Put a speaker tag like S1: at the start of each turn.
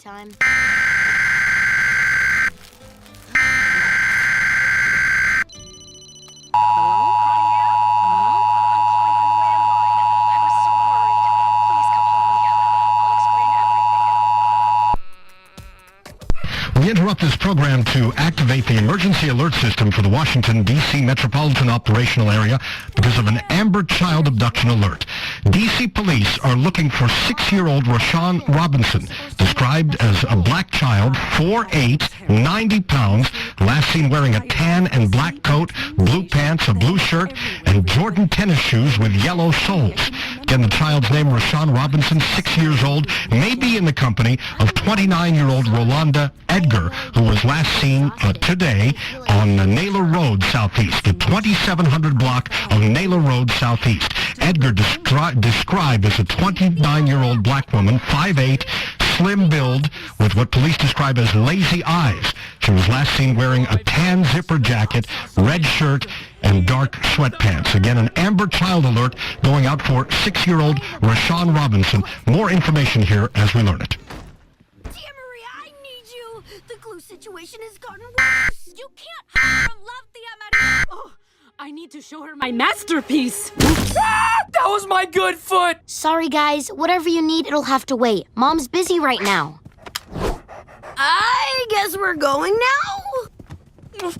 S1: time.
S2: We interrupt this program to activate the emergency alert system for the Washington, D.C. metropolitan operational area because of an Amber Child abduction alert. D.C. police are looking for 6-year-old Rashawn Robinson, described as a black child, 4'8", 90 pounds, last seen wearing a tan and black coat, blue pants, a blue shirt, and Jordan tennis shoes with yellow soles. Again, the child's name, Rashawn Robinson, 6 years old, may be in the company of 29-year-old Rolanda Edgar, who was last seen today on Naylor Road Southeast, the 2700 block of Naylor Road Southeast. Edgar described as a 29-year-old black woman, 5'8", slim build, with what police describe as lazy eyes. She was last seen wearing a tan zipper jacket, red shirt, and dark sweatpants. Again, an Amber Child alert going out for 6-year-old Rashawn Robinson. More information here as we learn it.
S3: Dear Maria, I need you. The glue situation has gotten worse. You can't hide from love, Tia Maria.
S4: Oh, I need to show her my masterpiece. That was my good foot.
S1: Sorry, guys. Whatever you need, it'll have to wait. Mom's busy right now.
S3: I guess we're going now?